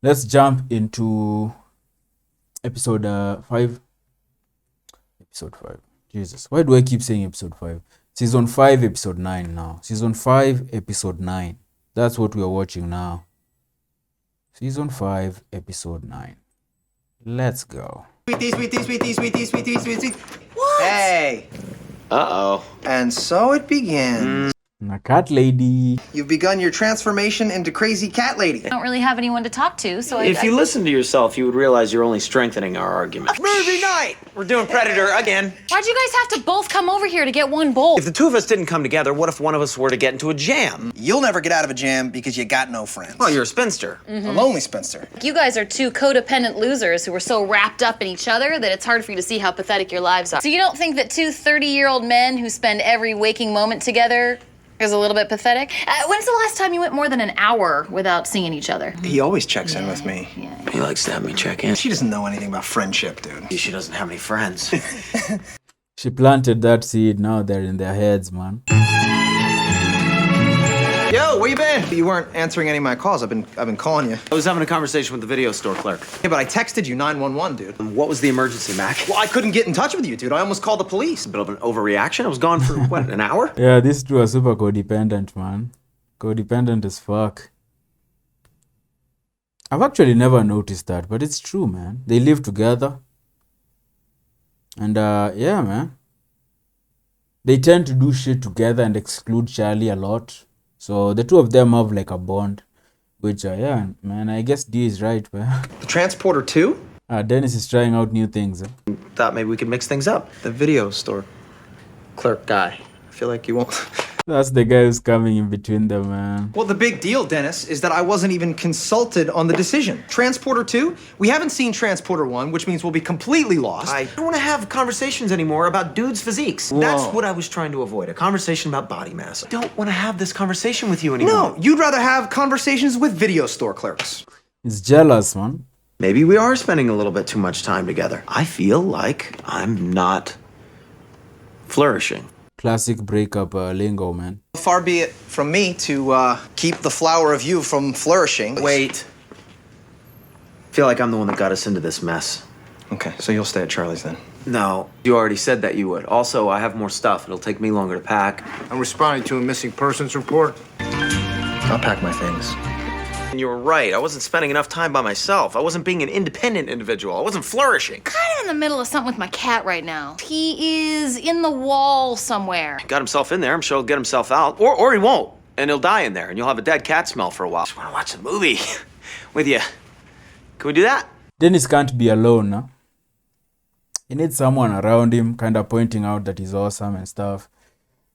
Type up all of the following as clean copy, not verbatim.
Let's jump into episode 5. Episode 5. Jesus, why do I keep saying episode 5? Season 5, episode 9 now. Season 5, episode 9. That's what we are watching now. Season 5, episode 9. Let's go. Sweetie. What? Hey. Uh-oh. And so it begins. A cat lady. You've begun your transformation into crazy cat lady. I don't really have anyone to talk to, so If you listen to yourself, you would realize you're only strengthening our argument. Movie night! We're doing Predator again. Why'd you guys have to both come over here to get one bowl? If the two of us didn't come together, what if one of us were to get into a jam? You'll never get out of a jam because you got no friends. Well, you're a spinster. A lonely spinster. You guys are two codependent losers who are so wrapped up in each other that it's hard for you to see how pathetic your lives are. So you don't think that two 30-year-old men who spend every waking moment together is a little bit pathetic? When's the last time you went more than an hour without seeing each other? He always checks in with me. Yeah. He likes to have me check in. She doesn't know anything about friendship, dude. She doesn't have any friends. She planted that seed. Now they're in their heads, man. Yo, where you been? You weren't answering any of my calls. I've been calling you. I was having a conversation with the video store clerk. Yeah, but I texted you 911, dude. What was the emergency, Mac? Well, I couldn't get in touch with you, dude. I almost called the police. A bit of an overreaction. I was gone for, what, an hour? Yeah, these two are super codependent, man. Codependent as fuck. I've actually never noticed that, but it's true, man. They live together. And, yeah, man. They tend to do shit together and exclude Charlie a lot. So the two of them have like a bond. Which, yeah, man, I guess D is right, man. The Transporter 2? Dennis is trying out new things. Thought maybe we could mix things up. The video store clerk guy. I feel like you won't. That's the guy who's coming in between them, man. Well, the big deal, Dennis, is that I wasn't even consulted on the decision. Transporter 2? We haven't seen Transporter 1, which means we'll be completely lost. I don't want to have conversations anymore about dudes' physiques. Whoa. That's what I was trying to avoid, a conversation about body mass. I don't want to have this conversation with you anymore. No, you'd rather have conversations with video store clerks. He's jealous, man. Maybe we are spending a little bit too much time together. I feel like I'm not flourishing. Classic breakup lingo, man. Far be it from me to keep the flower of you from flourishing. Wait. I feel like I'm the one that got us into this mess. Okay, so you'll stay at Charlie's then. No, you already said that you would. Also, I have more stuff. It'll take me longer to pack. I'm responding to a missing persons report. I'll pack my things. And you were right. I wasn't spending enough time by myself. I wasn't being an independent individual. I wasn't flourishing. Kind of in the middle of something with my cat right now. He is in the wall somewhere. Got himself in there. I'm sure he'll get himself out. Or he won't. And he'll die in there. And you'll have a dead cat smell for a while. I just want to watch the movie with you. Can we do that? Dennis can't be alone, no? He needs someone around him, kind of pointing out that he's awesome and stuff.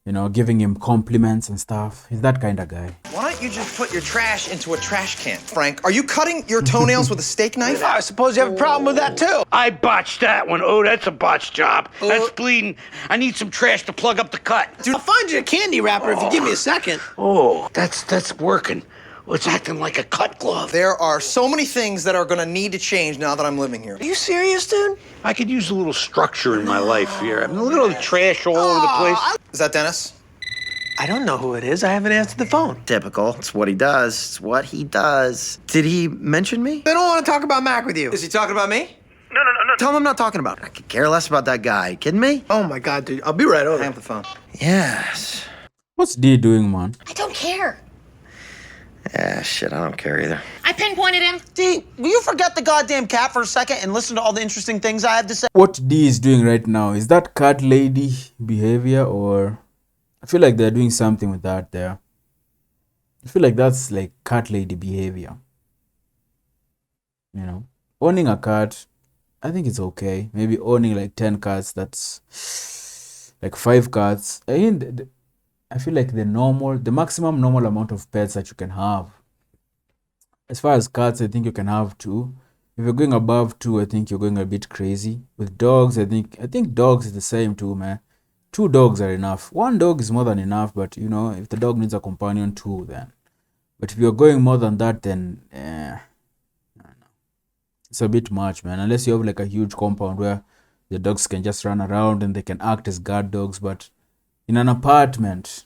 You know, giving him compliments and stuff. He's that kind of guy. Why don't you just put your trash into a trash can? Frank, are you cutting your toenails with a steak knife? I suppose you have a problem with that, too. I botched that one. Oh, that's a botched job. That's bleeding. I need some trash to plug up the cut. Dude, I'll find you a candy wrapper if you give me a second. Oh, that's working. Well, it's acting like a cut glove. There are so many things that are gonna need to change now that I'm living here. Are you serious, dude? I could use a little structure in my life here. I mean, look at all the trash all over the place. Is that Dennis? I don't know who it is. I haven't answered the phone. Typical. It's what he does. It's what he does. Did he mention me? I don't want to talk about Mac with you. Is he talking about me? No. Tell him I'm not talking about it. I could care less about that guy. You kidding me? Oh, my God, dude. I'll be right over. Hang up the phone. Yes. What's D doing, man? I don't care. Yeah, shit, I don't care either. I pinpointed him. D, will you forget the goddamn cat for a second and listen to all the interesting things I have to say? What D is doing right now, is that cat lady behavior, or... I feel like they're doing something with that there. I feel like that's like cat lady behavior. You know, owning a cat, I think it's okay. Maybe owning like 10 cats, that's like 5 cats. I feel like the maximum normal amount of pets that you can have. As far as cats, I think you can have 2. If you're going above 2, I think you're going a bit crazy. With dogs, I think dogs is the same too, man. 2 dogs are enough. 1 dog is more than enough, but you know, if the dog needs a companion, 2 then. But if you're going more than that, then I don't know. It's a bit much, man. Unless you have like a huge compound where the dogs can just run around and they can act as guard dogs. But in an apartment,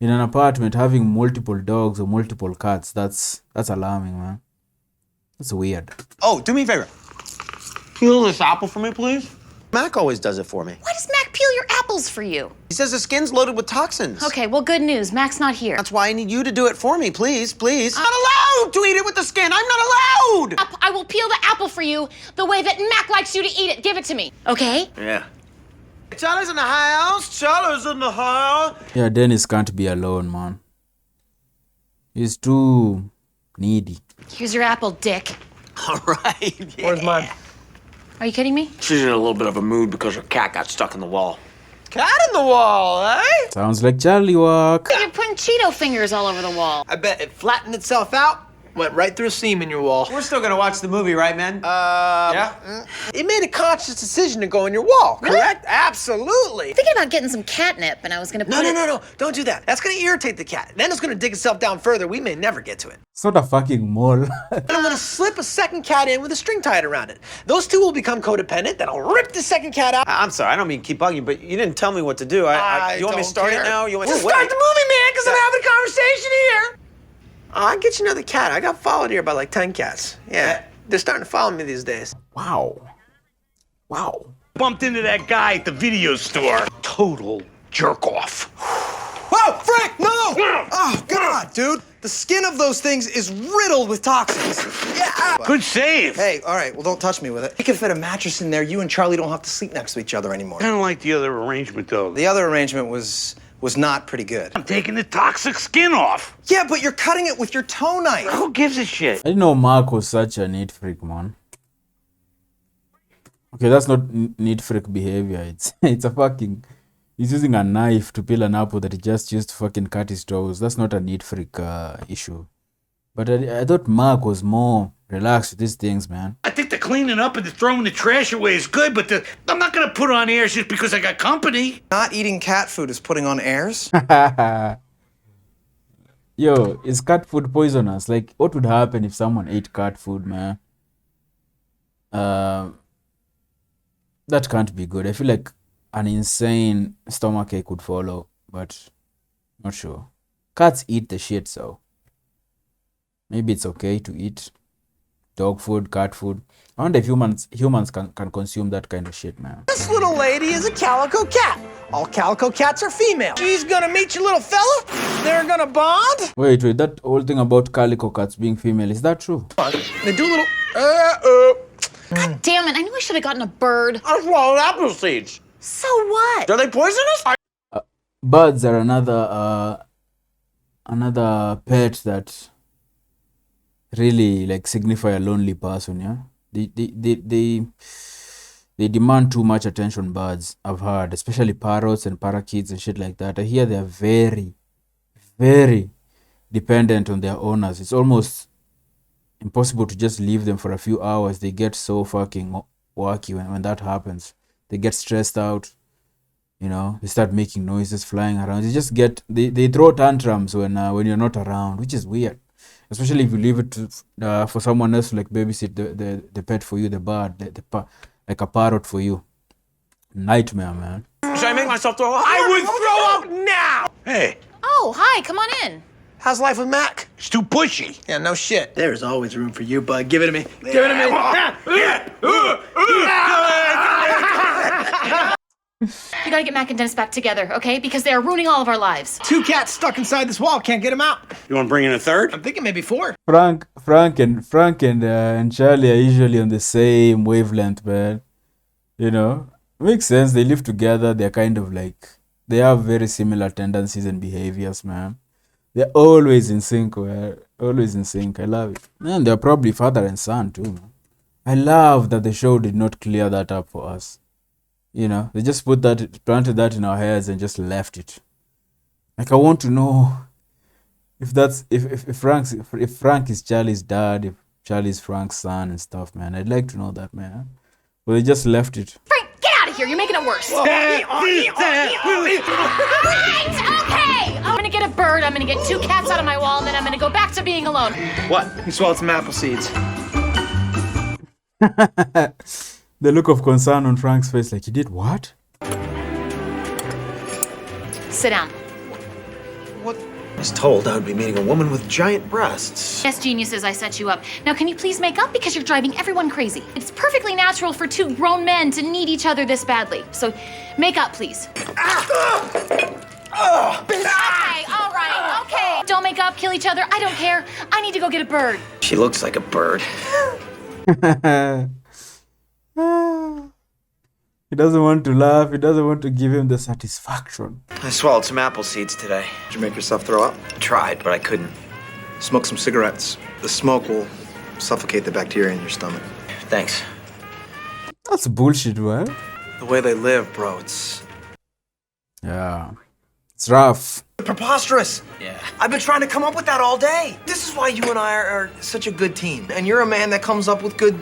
having multiple dogs or multiple cats, that's alarming, man. That's weird. Oh, do me a favor. Peel this apple for me, please. Mac always does it for me. Why does Mac peel your apples for you? He says the skin's loaded with toxins. Okay, well, good news. Mac's not here. That's why I need you to do it for me, please, please. I'm not allowed to eat it with the skin. I'm not allowed. I will peel the apple for you the way that Mac likes you to eat it. Give it to me, okay? Yeah. Charlie's in the house. Charlie's in the house. Yeah, Dennis can't be alone, man. He's too needy. Here's your apple, dick. All right. Yeah. Where's mine? Are you kidding me? She's in a little bit of a mood because her cat got stuck in the wall. Cat in the wall, eh? Sounds like Charlie walk. You're putting Cheeto fingers all over the wall. I bet it flattened itself out, went right through a seam in your wall. We're still gonna watch the movie, right, men? Yeah? It made a conscious decision to go in your wall, correct? Absolutely. Thinking about getting some catnip, and I was gonna put No. Don't do that. That's gonna irritate the cat. Then it's gonna dig itself down further. We may never get to it. It's not a fucking mole. And I'm gonna slip a second cat in with a string tied around it. Those two will become codependent. Then I'll rip the second cat out. I'm sorry, I don't mean to keep bugging you, but you didn't tell me what to do. You want me to start it now? You want Just start the movie, man, because I'm having a conversation here. I'll get you another cat. I got followed here by like 10 cats. Yeah, they're starting to follow me these days. Wow. Bumped into that guy at the video store. Total jerk off. Whoa, Frank, no! Oh, God, dude. The skin of those things is riddled with toxins. Yeah. Good save. Hey, all right, well, don't touch me with it. You can fit a mattress in there. You and Charlie don't have to sleep next to each other anymore. Kind of like the other arrangement, though. The other arrangement was not pretty good. I'm taking the toxic skin off. Yeah, but you're cutting it with your toe knife. Who gives a shit? I didn't know Mark was such a neat freak, man. Okay, that's not neat freak behavior. It's a fucking... He's using a knife to peel an apple that he just used to fucking cut his toes. That's not a neat freak issue. But I thought Mark was more relaxed with these things, man. I think the cleaning up and the throwing the trash away is good, but I'm not gonna put on airs just because I got company. Not eating cat food is putting on airs. Yo, is cat food poisonous? Like, what would happen if someone ate cat food, man? That can't be good. I feel like an insane stomachache would follow, but not sure. Cats eat the shit, so maybe it's okay to eat dog food, cat food. I wonder if humans can consume that kind of shit, man. This little lady is a calico cat. All calico cats are female. She's gonna meet your little fella. They're gonna bond. Wait, that whole thing about calico cats being female, is that true? They do a little. God damn it! I knew I should have gotten a bird. I swallowed apple seeds. So what? Are they poisonous? Birds are another pet that really like signify a lonely person. Yeah, they demand too much attention. Birds, I've heard, especially parrots and parakeets and shit like that. I hear they are very, very dependent on their owners. It's almost impossible to just leave them for a few hours. They get so fucking wacky when that happens. They get stressed out, you know. They start making noises, flying around. They throw tantrums when you're not around, which is weird. Especially if you leave it to, for someone else to like babysit the pet for you, the bird, like a parrot for you. Nightmare, man. Should I make myself throw up? I would throw up now. Hey, Oh, hi. Come on in. How's life with Mac? it's too pushy. Yeah, no shit. There's always room for you, bud. Give it to me. Give it to me. You gotta get Mac and Dennis back together, okay? Because they are ruining all of our lives. 2 cats stuck inside this wall. Can't get them out. You want to bring in a third? I'm thinking maybe 4. Frank and Charlie are usually on the same wavelength, man. You know, makes sense. They live together. They're kind of like, they have very similar tendencies and behaviors, man. They're always in sync, man. Always in sync. I love it. Man, they're probably father and son too, man. I love that the show did not clear that up for us. You know, they just planted that in our heads and just left it. Like, I want to know if Frank is Charlie's dad, if Charlie's Frank's son and stuff, man. I'd like to know that, man. But they just left it. Frank, get out of here. You're making it worse. Right, okay. I'm gonna get a bird. I'm gonna get 2 cats out of my wall, and then I'm gonna go back to being alone. What? He swallowed some apple seeds. The look of concern on Frank's face, like, he did what? Sit down. was told I would be meeting a woman with giant breasts. Yes, geniuses, I set you up. Now, can you please make up? Because you're driving everyone crazy. It's perfectly natural for two grown men to need each other this badly. So, make up, please. Okay, all right, okay. Don't make up, kill each other. I don't care. I need to go get a bird. She looks like a bird. He doesn't want to laugh. He doesn't want to give him the satisfaction. I swallowed some apple seeds today. Did you make yourself throw up? I tried, but I couldn't. Smoke some cigarettes. The smoke will suffocate the bacteria in your stomach. Thanks. That's bullshit, man. The way they live, bro, it's Yeah. It's rough. preposterous. Yeah. I've been trying to come up with that all day. This is why you and I are such a good team. And you're a man that comes up with good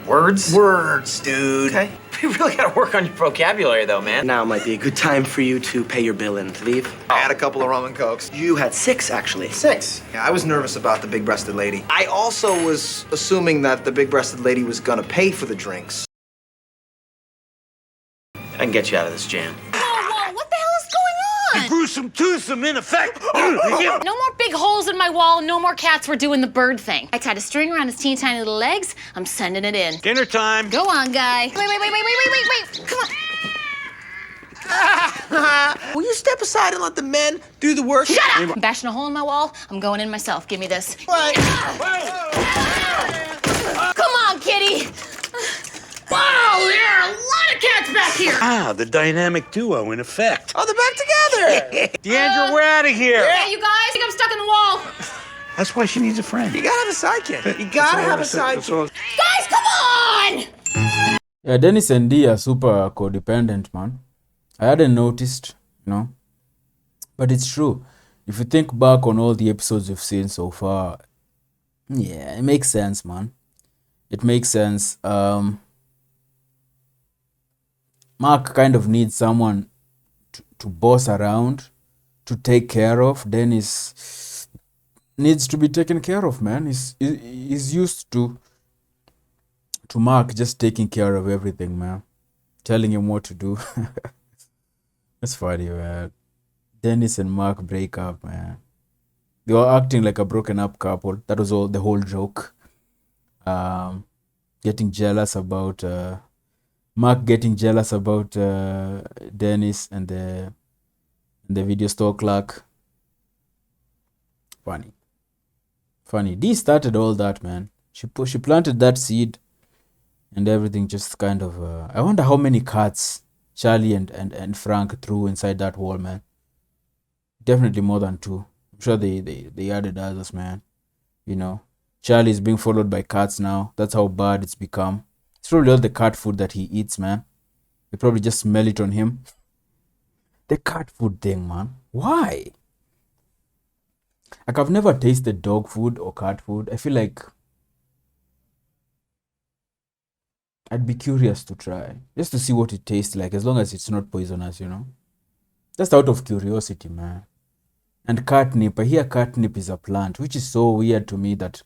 Words? words, dude. Okay. We really gotta work on your vocabulary, though, man. Now might be a good time for you to pay your bill and leave. I had a couple of rum and cokes. You had 6, actually. 6. Yeah, I was nervous about the big-breasted lady. I also was assuming that the big-breasted lady was gonna pay for the drinks. I can get you out of this jam. Whoa, what the hell is going on? Gruesome, toothsome, in effect. No more big holes in my wall, no more cats. We're doing the bird thing. I tied a string around his teeny tiny little legs. I'm sending it in. Dinner time. Go on, guy. Wait. Come on. Will you step aside and let the men do the work? Shut up! I'm bashing a hole in my wall. I'm going in myself. Give me this. What? Come on, kitty. Wow, there are a lot of cats back here. Ah, the dynamic duo in effect. Oh, they're back together. Deandra, we're out of here. Yeah, you guys. I think I'm stuck in the wall. That's why she needs a friend. You gotta have a sidekick. You gotta have a sidekick. Guys, come on! Yeah, Dennis and Dee are super codependent, man. I hadn't noticed, but it's true. If you think back on all the episodes we've seen so far, yeah, it makes sense, man. It makes sense. Mark kind of needs someone to boss around, to take care of. Dennis needs to be taken care of, man. He's used to Mark just taking care of everything, man. Telling him what to do. That's funny, man. Dennis and Mark break up, man. They were acting like a broken up couple. That was the whole joke. Getting jealous about Mark getting jealous about Dennis and the video store clerk. Funny. Dee started all that, man. She planted that seed, and everything just kind of. I wonder how many cards Charlie and Frank threw inside that wall, man. Definitely more than 2. I'm sure they added others, man. Charlie's being followed by cats now. That's how bad it's become. It's probably all the cat food that he eats, man. They probably just smell it on him. The cat food thing, man. Why? Like, I've never tasted dog food or cat food. I feel like I'd be curious to try. Just to see what it tastes like, as long as it's not poisonous, Just out of curiosity, man. And catnip. I hear catnip is a plant, which is so weird to me that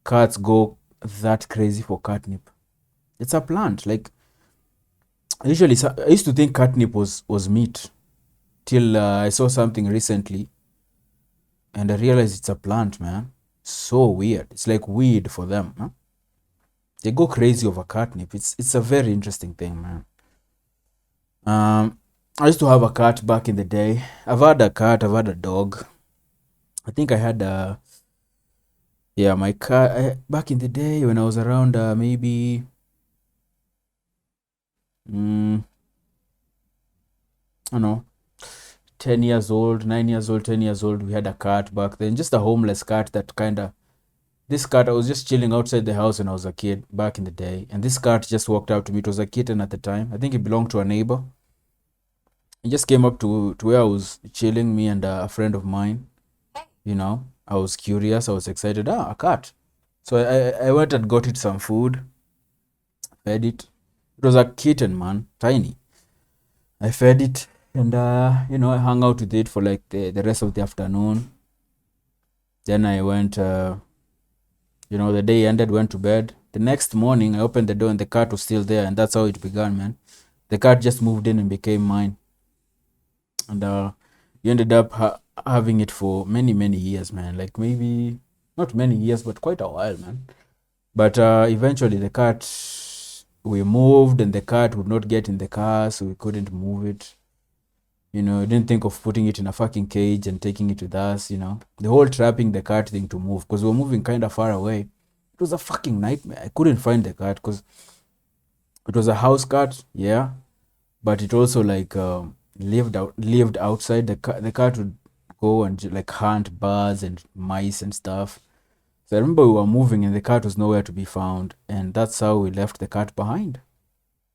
cats go that crazy for catnip. It's a plant. Like, I used to think catnip was meat till I saw something recently, and I realized it's a plant, man. So weird. It's like weed for them, huh? They go crazy over catnip. It's a very interesting thing, man. I used to have a cat back in the day. I've had a cat. I've had a dog. I think I had my cat back in the day when I was around maybe. I don't know, 10 years old, 9 years old, 10 years old. We had a cat back then, just a homeless cat that this cat, I was just chilling outside the house when I was a kid back in the day. And this cat just walked up to me. It was a kitten at the time. I think it belonged to a neighbor. He just came up to where I was chilling, me and a friend of mine. I was curious. I was excited. A cat. So I went and got it some food. Fed it. It was a kitten, man. Tiny. I fed it. And, I hung out with it for like the rest of the afternoon. Then I went, the day ended, went to bed. The next morning, I opened the door and the cat was still there. And that's how it began, man. The cat just moved in and became mine. And he ended up having it for many years, man. Like maybe not many years, but quite a while, man. But eventually the cat, we moved and the cat would not get in the car, so we couldn't move it. You know, didn't think of putting it in a fucking cage and taking it with us, you know. The whole trapping the cat thing to move, because we were moving kind of far away. It was a fucking nightmare. I couldn't find the cat because it was a house cat, yeah, but it also like lived outside. The cat would go and like hunt birds and mice and stuff. So I remember we were moving and the cat was nowhere to be found, and that's how we left the cat behind.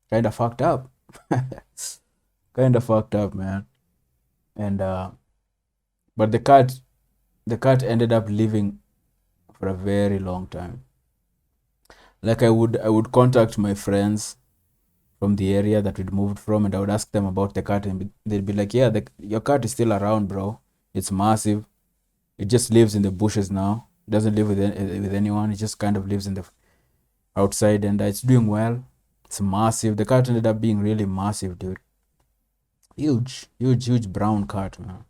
Kind of fucked up. Kind of fucked up, man. And but the cat ended up living for a very long time. Like I would contact my friends from the area that we'd moved from, and I would ask them about the cat, and they'd be like, "Yeah, your cat is still around, bro. It's massive. It just lives in the bushes now. It doesn't live with anyone. It just kind of lives in the outside, and it's doing well. It's massive. The cat ended up being really massive, dude. Huge brown cat, man.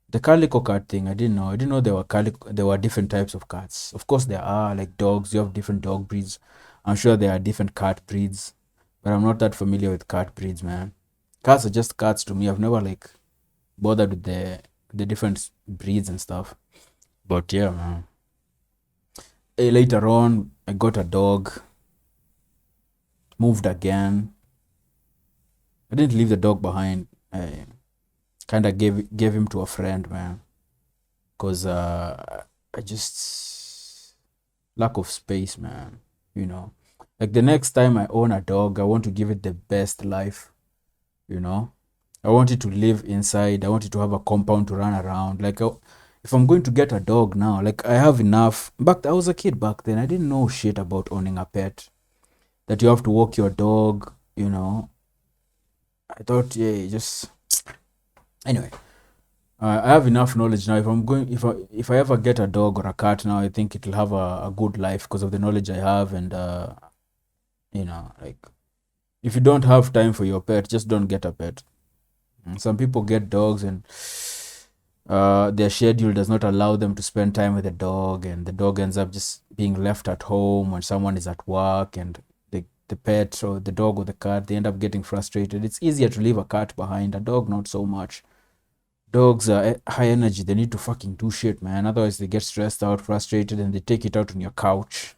The calico cat thing, I didn't know. I didn't know there were different types of cats. Of course there are, like dogs. You have different dog breeds. I'm sure there are different cat breeds, but I'm not that familiar with cat breeds, man. Cats are just cats to me. I've never like bothered with the different breeds and stuff. But yeah, man. Later on, I got a dog. Moved again. I didn't leave the dog behind. I kind of gave him to a friend, man, because I just lack of space, man. You know, like the next time I own a dog, I want to give it the best life. You know, I want it to live inside. I want it to have a compound to run around. Like if I'm going to get a dog now, like I have enough. I was a kid back then. I didn't know shit about owning a pet. That you have to walk your dog. You know, I thought, yeah, just anyway. I have enough knowledge now. If I ever get a dog or a cat now, I think it'll have a good life because of the knowledge I have. And you know, like if you don't have time for your pet, just don't get a pet. Some people get dogs and their schedule does not allow them to spend time with the dog, and the dog ends up just being left at home when someone is at work, and the pet or the dog or the cat, they end up getting frustrated. It's easier to leave a cat behind, a dog not so much. Dogs are high energy. They need to fucking do shit, man. Otherwise, they get stressed out, frustrated, and they take it out on your couch,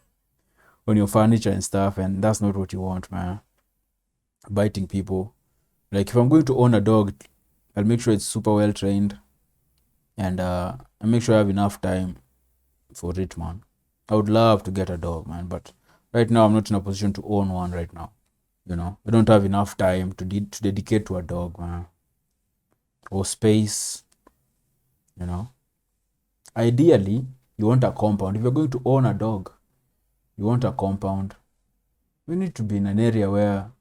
on your furniture and stuff. And that's not what you want, man. Biting people. Like, if I'm going to own a dog, I'll make sure it's super well trained. And I make sure I have enough time for it, man. I would love to get a dog, man. But right now, I'm not in a position to own one right now. You know, I don't have enough time to dedicate to a dog, man. Or space, you know. Ideally, you want a compound. If you're going to own a dog, you want a compound. You need to be in an area where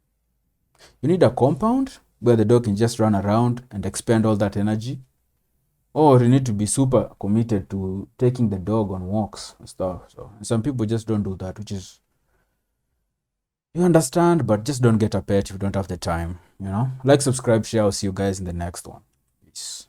you need a compound where the dog can just run around and expend all that energy. Or you need to be super committed to taking the dog on walks and stuff. So some people just don't do that, which is, you understand, but just don't get a pet if you don't have the time, you know. Like, subscribe, share. I'll see you guys in the next one. Peace.